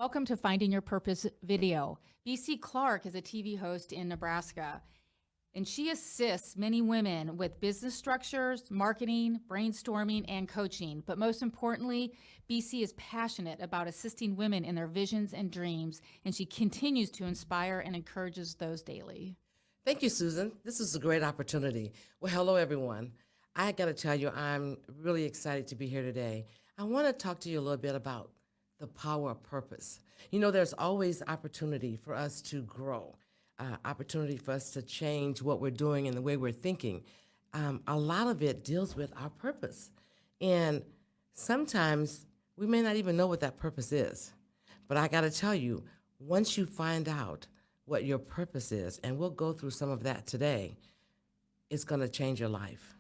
Welcome to Finding Your Purpose video. BC Clark is a TV host in Nebraska, and she assists many women with business structures, marketing, brainstorming, and coaching. But most importantly, BC is passionate about assisting women in their visions and dreams, and she continues to inspire and encourages those daily. Thank you, Susan. This is a great opportunity. Well, hello, everyone. I got to tell you, I'm really excited to be here today. I want to talk to you a little bit about the power of purpose. You know, there's always opportunity for us to grow, opportunity for us to change what we're doing and the way we're thinking. A lot of it deals with our purpose. And sometimes we may not even know what that purpose is. But I got to tell you, once you find out what your purpose is, and we'll go through some of that today, it's going to change your life.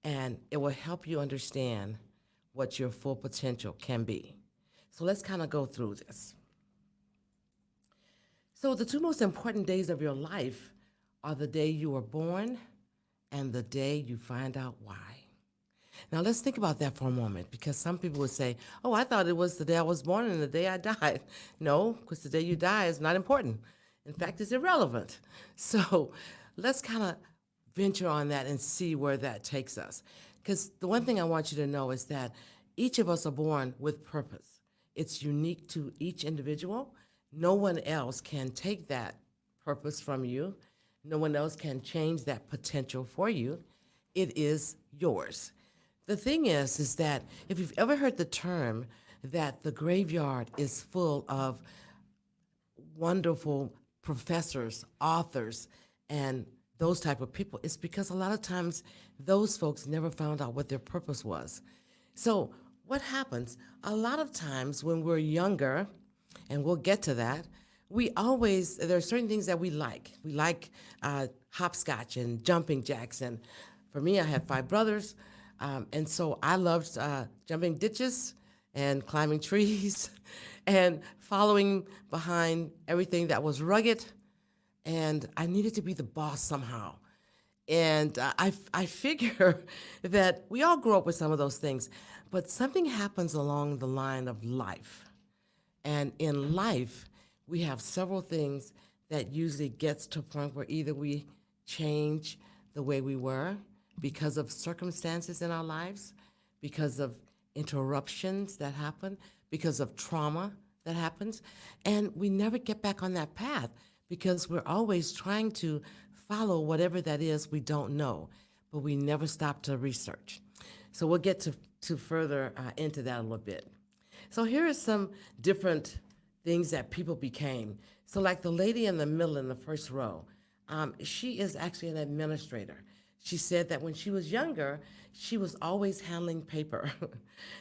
And it will help you understand what your full potential can be. So let's kind of go through this. So the two most important days of your life are the day you were born and the day you find out why. Now let's think about that for a moment, because some people would say, oh, I thought it was the day I was born and the day I died. No, because the day you die is not important. In fact, it's irrelevant. So let's kind of venture on that and see where that takes us. Because the one thing I want you to know is that each of us are born with purpose. It's unique to each individual. No one else can take that purpose from you. No one else can change that potential for you. It is yours. The thing is that if you've ever heard the term that the graveyard is full of wonderful professors, authors, and those type of people, it's because a lot of times those folks never found out what their purpose was. So what happens, a lot of times when we're younger, and we'll get to that, there are certain things that we like. We like hopscotch and jumping jacks. And for me, I have 5 brothers. And so I loved jumping ditches and climbing trees and following behind everything that was rugged. And I needed to be the boss somehow. And I figure that we all grow up with some of those things, but something happens along the line of life. And in life, we have several things that usually gets to a point where either we change the way we were because of circumstances in our lives, because of interruptions that happen, because of trauma that happens, and we never get back on that path because we're always trying to follow whatever that is we don't know, but we never stop to research. So we'll get to further into that a little bit. So here are some different things that people became. So like the lady in the middle in the first row, she is actually an administrator. She said that when she was younger, she was always handling paper.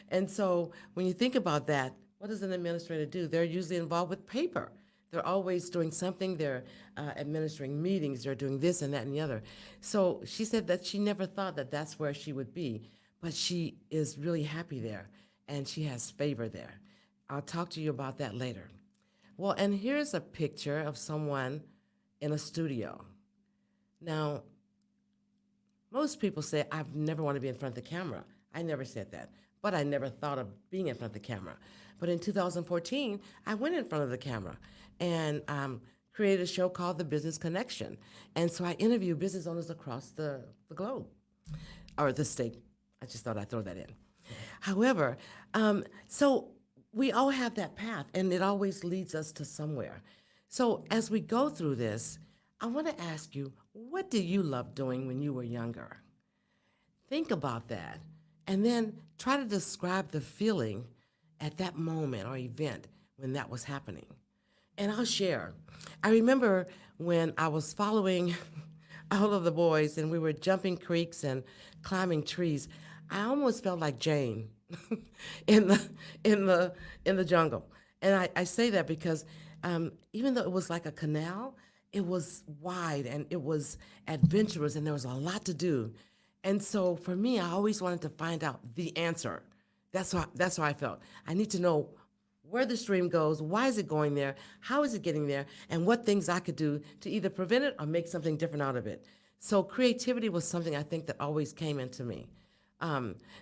And so when you think about that, what does an administrator do? They're usually involved with paper. They're always doing something. They're administering meetings. They're doing this and that and the other. So she said that she never thought that that's where she would be, but she is really happy there, and she has favor there. I'll talk to you about that later. Well, and here's a picture of someone in a studio. Now, most people say, I've never wanted to be in front of the camera. I never said that, but I never thought of being in front of the camera. But in 2014, I went in front of the camera and created a show called The Business Connection. And so I interview business owners across the globe, or the state. I just thought I'd throw that in. However, so we all have that path, and it always leads us to somewhere. So as we go through this, I want to ask you, what did you love doing when you were younger? Think about that, and then try to describe the feeling at that moment or event when that was happening. And I'll share. I remember when I was following all of the boys and we were jumping creeks and climbing trees, I almost felt like Jane in the jungle. And I say that because even though it was like a canal, it was wide and it was adventurous and there was a lot to do. And so for me, I always wanted to find out the answer. That's how I felt. I need to know where the stream goes, why is it going there, how is it getting there, and what things I could do to either prevent it or make something different out of it. So creativity was something I think that always came into me.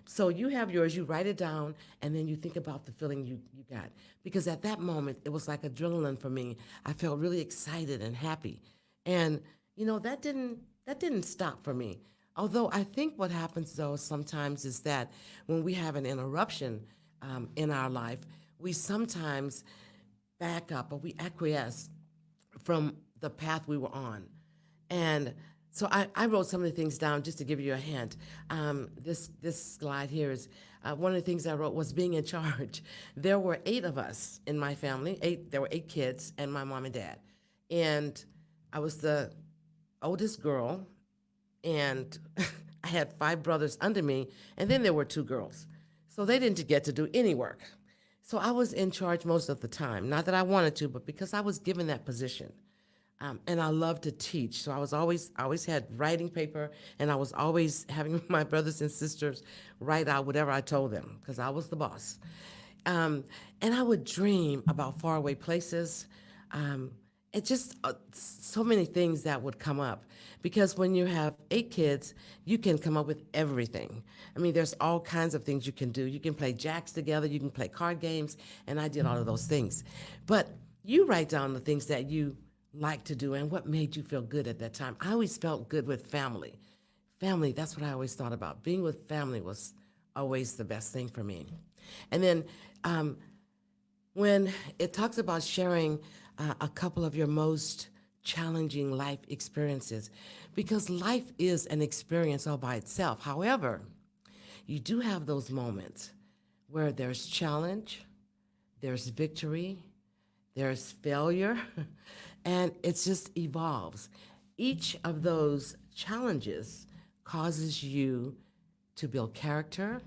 So you have yours, you write it down, and then you think about the feeling you got. Because at that moment, it was like adrenaline for me. I felt really excited and happy. And, that didn't stop for me. Although I think what happens though sometimes is that when we have an interruption in our life, we sometimes back up or we acquiesce from the path we were on. And so I wrote some of the things down just to give you a hint. This slide here is one of the things I wrote was being in charge. There were 8 of us in my family. There were 8 kids and my mom and dad, and I was the oldest girl, and I had 5 brothers under me, and then there were 2 girls. So they didn't get to do any work. So I was in charge most of the time. Not that I wanted to, but because I was given that position. And I love to teach. So I always had writing paper, and I was always having my brothers and sisters write out whatever I told them because I was the boss. And I would dream about faraway places. It just so many things that would come up because when you have 8 kids, you can come up with everything. I mean, there's all kinds of things you can do. You can play jacks together, you can play card games, and I did all of those things. But you write down the things that you like to do and what made you feel good at that time. I always felt good with family. Family, that's what I always thought about. Being with family was always the best thing for me. And then when it talks about sharing a couple of your most challenging life experiences, because life is an experience all by itself. However, you do have those moments where there's challenge, there's victory, there's failure, and it just evolves. Each of those challenges causes you to build character.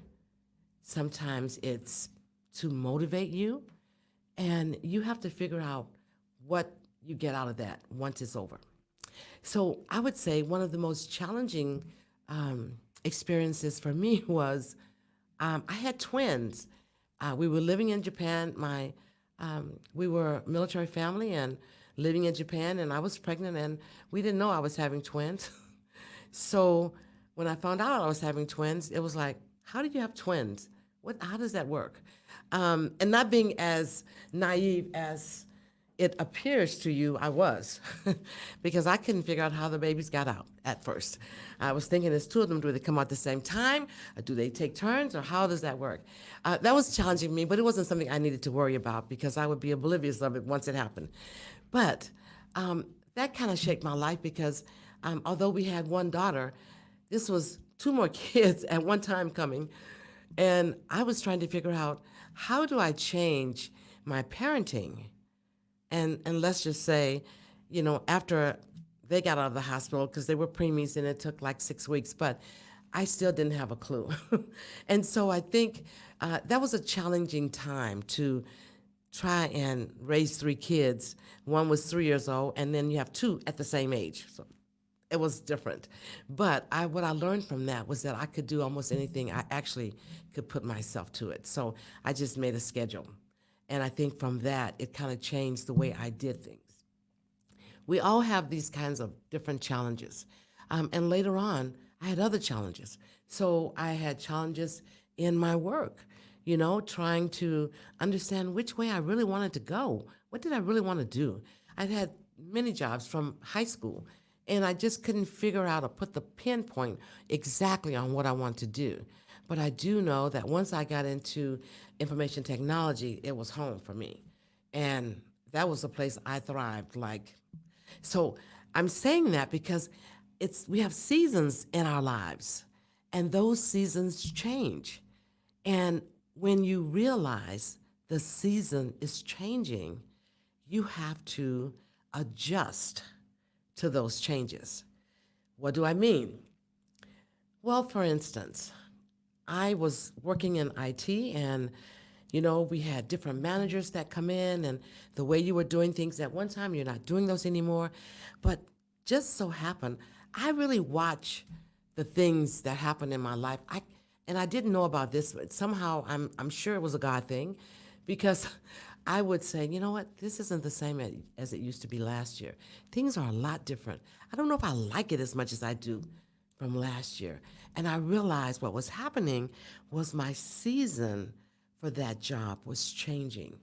Sometimes it's to motivate you, and you have to figure out what you get out of that once it's over. So I would say one of the most challenging experiences for me was I had twins. We were living in Japan. We were a military family and living in Japan, and I was pregnant, and we didn't know I was having twins. So when I found out I was having twins, it was like, how do you have twins? How does that work? And not being as naive as it appears to you, I was, because I couldn't figure out how the babies got out at first. I was thinking, there's 2 of them, do they come out at the same time? Or do they take turns, or how does that work? That was challenging me, but it wasn't something I needed to worry about because I would be oblivious of it once it happened. But that kind of shaped my life because although we had 1 daughter, this was 2 more kids at one time coming. And I was trying to figure out, how do I change my parenting? And let's just say, after they got out of the hospital, because they were preemies and it took like 6 weeks, but I still didn't have a clue. And so I think that was a challenging time to try and raise 3 kids. One was 3 years old, and then you have 2 at the same age. So it was different. But what I learned from that was that I could do almost anything. I actually could put myself to it. So I just made a schedule. And I think from that, it kind of changed the way I did things. We all have these kinds of different challenges. And later on, I had other challenges. So I had challenges in my work, trying to understand which way I really wanted to go. What did I really want to do? I'd had many jobs from high school, and I just couldn't figure out or put the pinpoint exactly on what I want to do. But I do know that once I got into information technology, it was home for me. And that was a place I thrived. So I'm saying that because we have seasons in our lives, and those seasons change. And when you realize the season is changing, you have to adjust to those changes. What do I mean? Well, for instance, I was working in IT, and we had different managers that come in, and the way you were doing things at one time, you're not doing those anymore. But just so happened, I really watch the things that happen in my life. And I didn't know about this, but somehow I'm sure it was a God thing, because I would say, you know what, this isn't the same as it used to be last year. Things are a lot different. I don't know if I like it as much as I do from last year. And I realized what was happening was my season for that job was changing.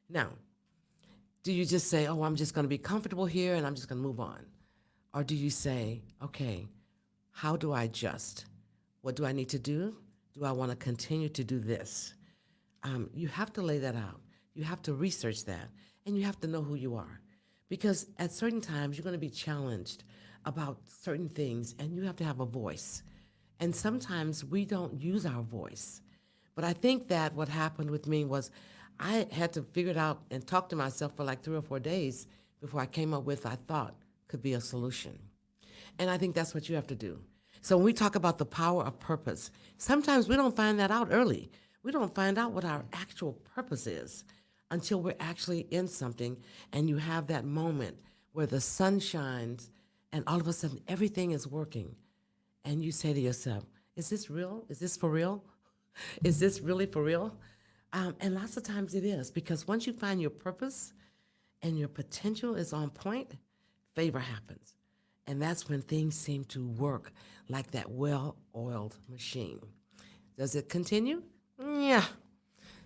Now, do you just say, oh, I'm just going to be comfortable here and I'm just going to move on? Or do you say, okay, how do I adjust? What do I need to do? Do I want to continue to do this? You have to lay that out. You have to research that. And you have to know who you are. Because at certain times, you're going to be challenged about certain things, and you have to have a voice. And sometimes we don't use our voice. But I think that what happened with me was I had to figure it out and talk to myself for like 3 or 4 days before I came up with, I thought, could be a solution. And I think that's what you have to do. So when we talk about the power of purpose, sometimes we don't find that out early. We don't find out what our actual purpose is until we're actually in something and you have that moment where the sun shines and all of a sudden everything is working. And you say to yourself, is this real? Is this for real? Is this really for real? And lots of times it is, because once you find your purpose and your potential is on point, favor happens. And that's when things seem to work like that well-oiled machine. Does it continue? Yeah.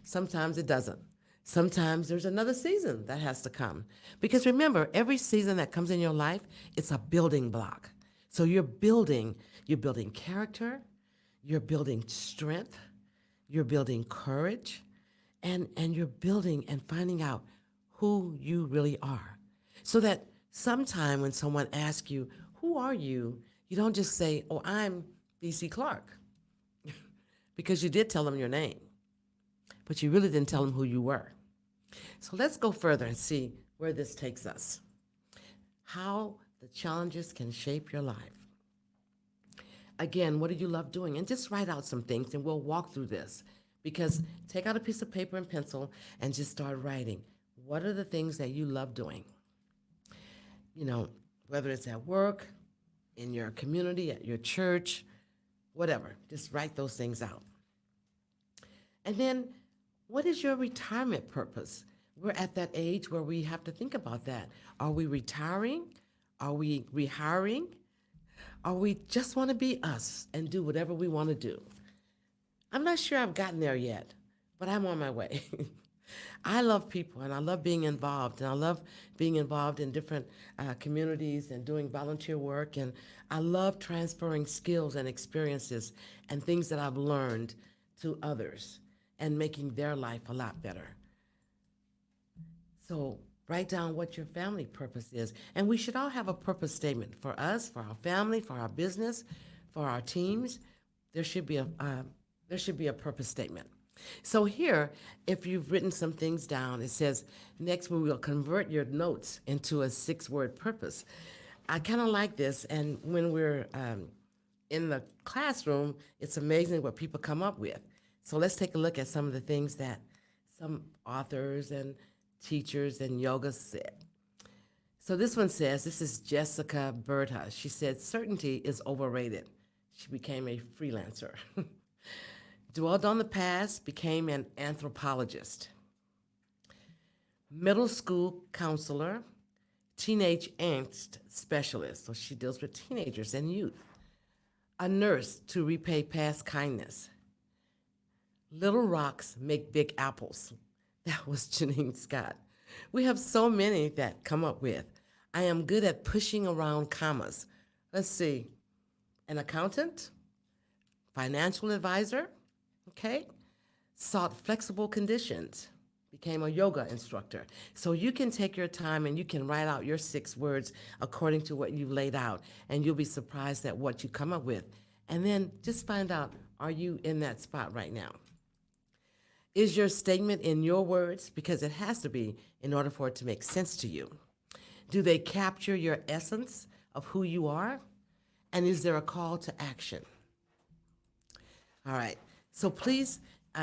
Sometimes it doesn't. Sometimes there's another season that has to come. Because remember, every season that comes in your life, it's a building block. So you're building character, you're building strength, you're building courage, and you're building and finding out who you really are. So that sometime when someone asks you, who are you? You don't just say, oh, I'm BC Clark, because you did tell them your name, but you really didn't tell them who you were. So let's go further and see where this takes us. How the challenges can shape your life. Again, what do you love doing? And just write out some things and we'll walk through this. Because take out a piece of paper and pencil and just start writing. What are the things that you love doing? You know, whether it's at work, in your community, at your church, whatever. Just write those things out. And then, what is your retirement purpose? We're at that age where we have to think about that. Are we retiring? Are we rehiring? Or we just want to be us and do whatever we want to do? I'm not sure I've gotten there yet, but I'm on my way. I love people and I love being involved, and I love being involved in different communities and doing volunteer work, and I love transferring skills and experiences and things that I've learned to others and making their life a lot better. So write down what your family purpose is. And we should all have a purpose statement for us, for our family, for our business, for our teams. There should be a purpose statement. So here, if you've written some things down, it says, next we will convert your notes into a 6-word purpose. I kind of like this, and when we're in the classroom, it's amazing what people come up with. So let's take a look at some of the things that some authors and teachers and yoga said. So this one says, this is Jessica Berta. She said, certainty is overrated. She became a freelancer. Dwelled on the past, became an anthropologist. Middle school counselor, teenage angst specialist. So she deals with teenagers and youth. A nurse to repay past kindness. Little rocks make big apples. That was Janine Scott. We have so many that come up with. I am good at pushing around commas. Let's see. An accountant, financial advisor, okay? Sought flexible conditions, became a yoga instructor. So you can take your time and you can write out your 6 words according to what you've laid out, and you'll be surprised at what you come up with. And then just find out, are you in that spot right now? Is your statement in your words? Because it has to be in order for it to make sense to you. Do they capture your essence of who you are? And is there a call to action? All right, so please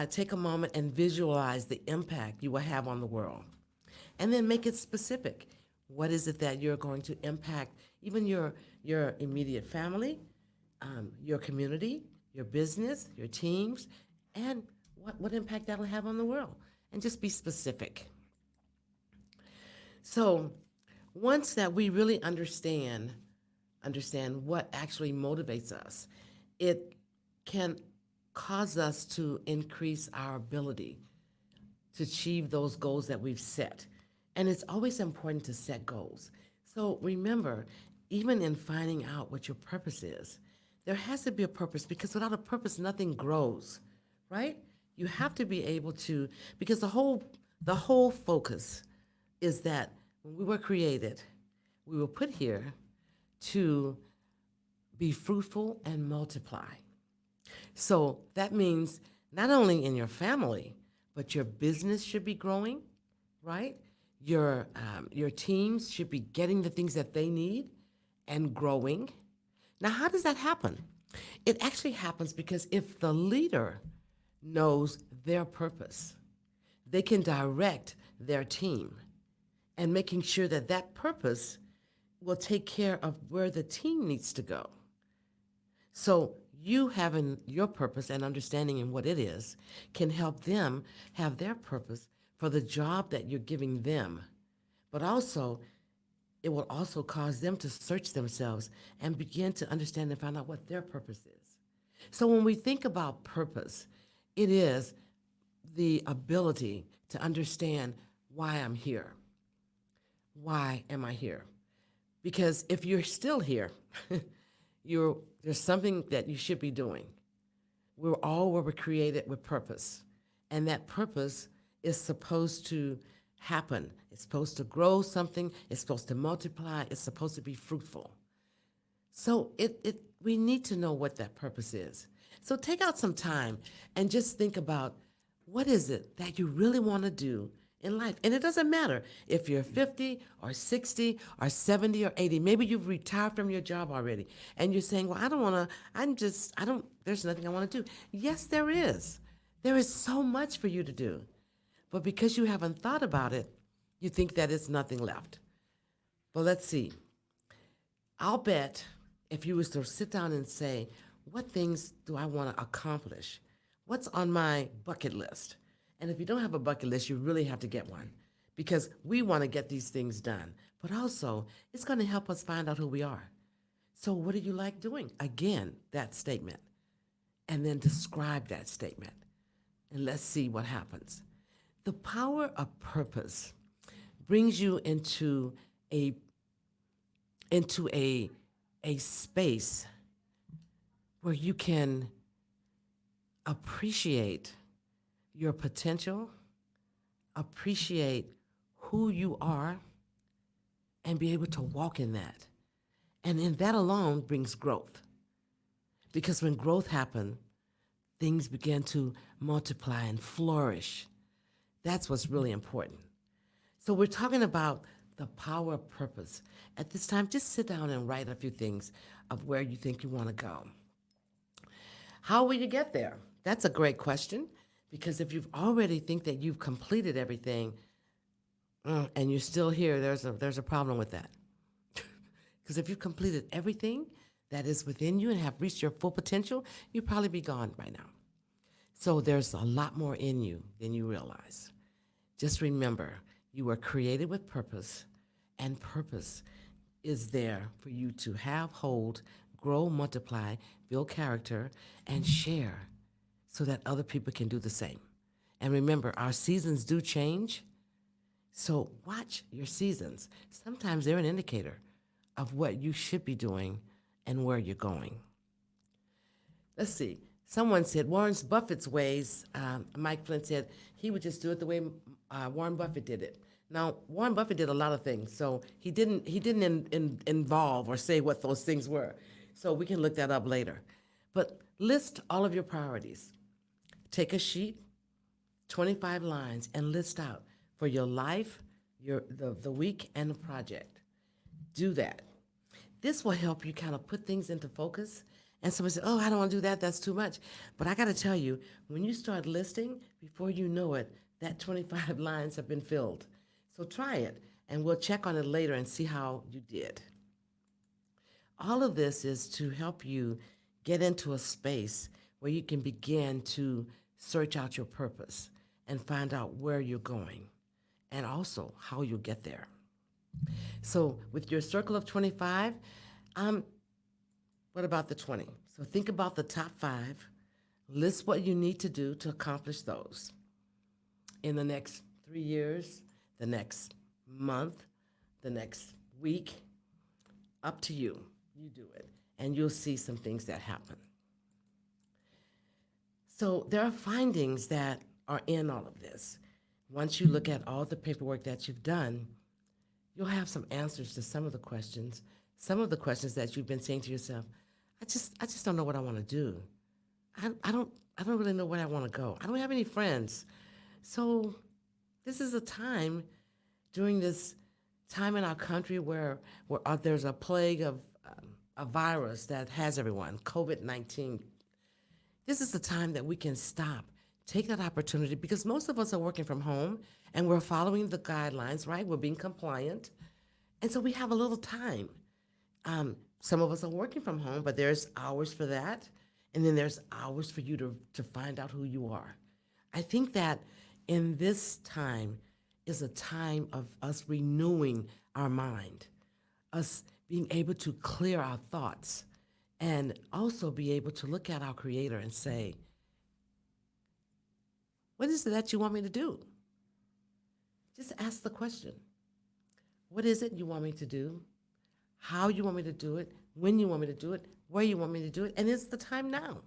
take a moment and visualize the impact you will have on the world. And then make it specific. What is it that you're going to impact even your immediate family, your community, your business, your teams, and what impact that'll have on the world? And just be specific. So once that we really understand understand what actually motivates us, it can cause us to increase our ability to achieve those goals that we've set. And it's always important to set goals. So remember, even in finding out what your purpose is, there has to be a purpose because without a purpose, nothing grows, right? You have to be able to, because the whole focus is that when we were created, we were put here to be fruitful and multiply. So that means not only in your family, but your business should be growing, right? Your teams should be getting the things that they need and growing. Now, how does that happen? It actually happens because if the leader knows their purpose, they can direct their team and making sure that that purpose will take care of where the team needs to go. So you having your purpose and understanding in what it is can help them have their purpose for the job that you're giving them. But also, it will also cause them to search themselves and begin to understand and find out what their purpose is. So when we think about purpose, it is the ability to understand why I'm here. Why am I here? Because if you're still here, there's something that you should be doing. We're created with purpose, and that purpose is supposed to happen. It's supposed to grow something. It's supposed to multiply. It's supposed to be fruitful. So we need to know what that purpose is. So take out some time and just think about what is it that you really want to do in life. And it doesn't matter if you're 50 or 60 or 70 or 80. Maybe you've retired from your job already and you're saying, well, there's nothing I want to do. Yes, there is. There is so much for you to do. But because you haven't thought about it, you think that it's nothing left. But let's see. I'll bet if you was to sit down and say, what things do I want to accomplish? What's on my bucket list? And if you don't have a bucket list, you really have to get one because we want to get these things done. But also, it's going to help us find out who we are. So what do you like doing? Again, that statement. And then describe that statement. And let's see what happens. The power of purpose brings you into a space where you can appreciate your potential, appreciate who you are, and be able to walk in that. And in that alone brings growth. Because when growth happens, things begin to multiply and flourish. That's what's really important. So we're talking about the power of purpose. At this time, just sit down and write a few things of where you think you want to go. How will you get there? That's a great question, because if you've already think that you've completed everything and you're still here, there's a problem with that. Because if you've completed everything that is within you and have reached your full potential, you'd probably be gone by now. So there's a lot more in you than you realize. Just remember, you were created with purpose, and purpose is there for you to have, hold, grow, multiply, build character, and share so that other people can do the same. And remember, our seasons do change, so watch your seasons. Sometimes they're an indicator of what you should be doing and where you're going. Let's see. Someone said Warren Buffett's ways, Mike Flint said he would just do it the way Warren Buffett did it. Now, Warren Buffett did a lot of things, so he didn't involve or say what those things were. So we can look that up later. But list all of your priorities. Take a sheet, 25 lines, and list out for your life, the week, and the project. Do that. This will help you kind of put things into focus. And somebody said, oh, I don't want to do that. That's too much. But I got to tell you, when you start listing, before you know it, that 25 lines have been filled. So try it, and we'll check on it later and see how you did. All of this is to help you get into a space where you can begin to search out your purpose and find out where you're going and also how you'll get there. So with your circle of 25, Um, what about the 20? So think about the top 5. List what you need to do to accomplish those in the next 3 years, the next month, the next week. Up to you. You do it. And you'll see some things that happen. So there are findings that are in all of this. Once you look at all the paperwork that you've done, you'll have some answers to some of the questions. Some of the questions that you've been saying to yourself, I just don't know what I want to do. I don't really know where I want to go. I don't have any friends. So this is a time during this time in our country where there's a plague of a virus that has everyone, COVID-19. This is the time that we can stop, take that opportunity, because most of us are working from home and we're following the guidelines, right? We're being compliant. And so we have a little time. Some of us are working from home, but there's hours for that. And then there's hours for you to find out who you are. I think that in this time is a time of us renewing our mind, us being able to clear our thoughts, and also be able to look at our Creator and say, what is it that you want me to do? Just ask the question. What is it you want me to do? How you want me to do it? When you want me to do it? Where you want me to do it? And it's the time now.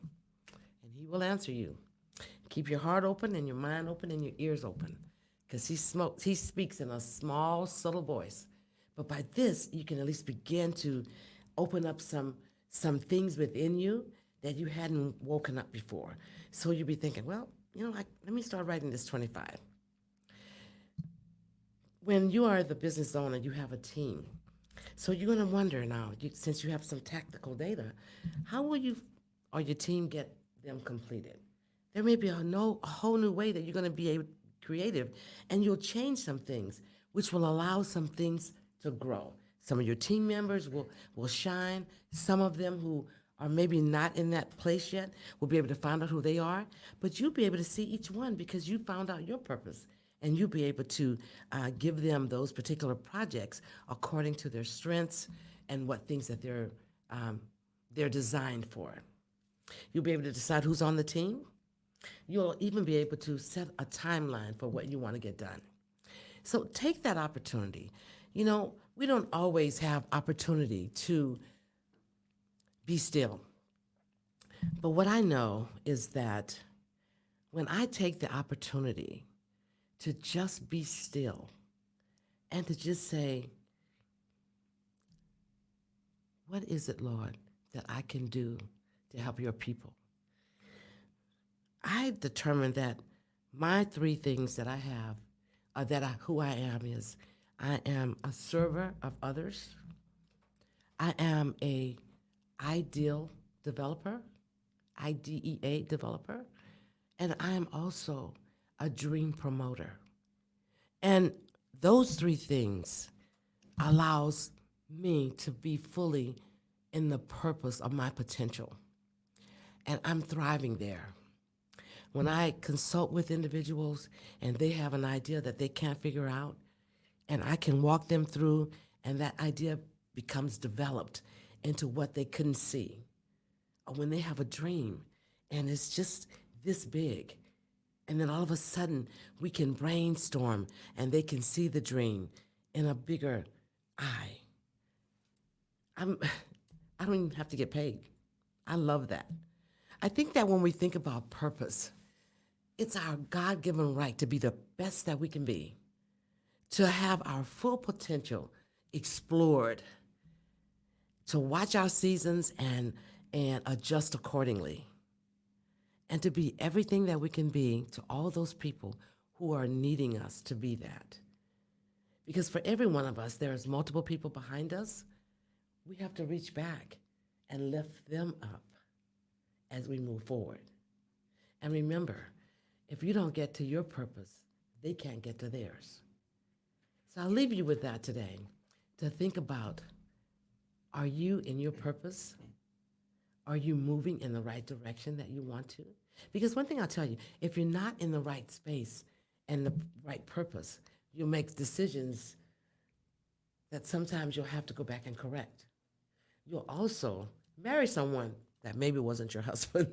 And He will answer you. Keep your heart open and your mind open and your ears open, because He speaks in a small, subtle voice. But by this, you can at least begin to open up some things within you that you hadn't woken up before. So you'll be thinking, well, let me start writing this 25. When you are the business owner, you have a team. So you're going to wonder now, since you have some tactical data, how will you or your team get them completed? There may be a whole new way that you're going to be creative, and you'll change some things, which will allow some things to grow. Some of your team members will shine. Some of them who are maybe not in that place yet will be able to find out who they are, but you'll be able to see each one because you found out your purpose. And you'll be able to give them those particular projects according to their strengths and what things that they're designed for. You'll be able to decide who's on the team. You'll even be able to set a timeline for what you want to get done. So take that opportunity. We don't always have opportunity to be still. But what I know is that when I take the opportunity to just be still and to just say, what is it, Lord, that I can do to help your people? I determined that my 3 things that I have, who I am is, I am a server of others. I am a ideal developer, IDEA developer, and I am also a dream promoter. And those 3 things allows me to be fully in the purpose of my potential. And I'm thriving there. When I consult with individuals and they have an idea that they can't figure out, and I can walk them through, and that idea becomes developed into what they couldn't see. Or when they have a dream and it's just this big, and then all of a sudden we can brainstorm and they can see the dream in a bigger eye. I don't even have to get paid. I love that. I think that when we think about purpose, it's our God-given right to be the best that we can be, to have our full potential explored, to watch our seasons and adjust accordingly, and to be everything that we can be to all those people who are needing us to be that. Because for every one of us, there's multiple people behind us. We have to reach back and lift them up as we move forward. And remember, if you don't get to your purpose, they can't get to theirs. So I'll leave you with that today, to think about, are you in your purpose? Are you moving in the right direction that you want to? Because one thing I'll tell you, if you're not in the right space and the right purpose, you'll make decisions that sometimes you'll have to go back and correct. you'll also marry someone that maybe wasn't your husband.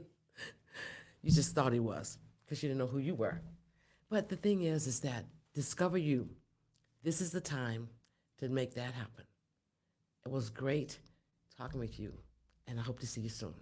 You just thought he was because you didn't know who you were. But the thing is that discover you. This is the time to make that happen. It was great talking with you, and I hope to see you soon.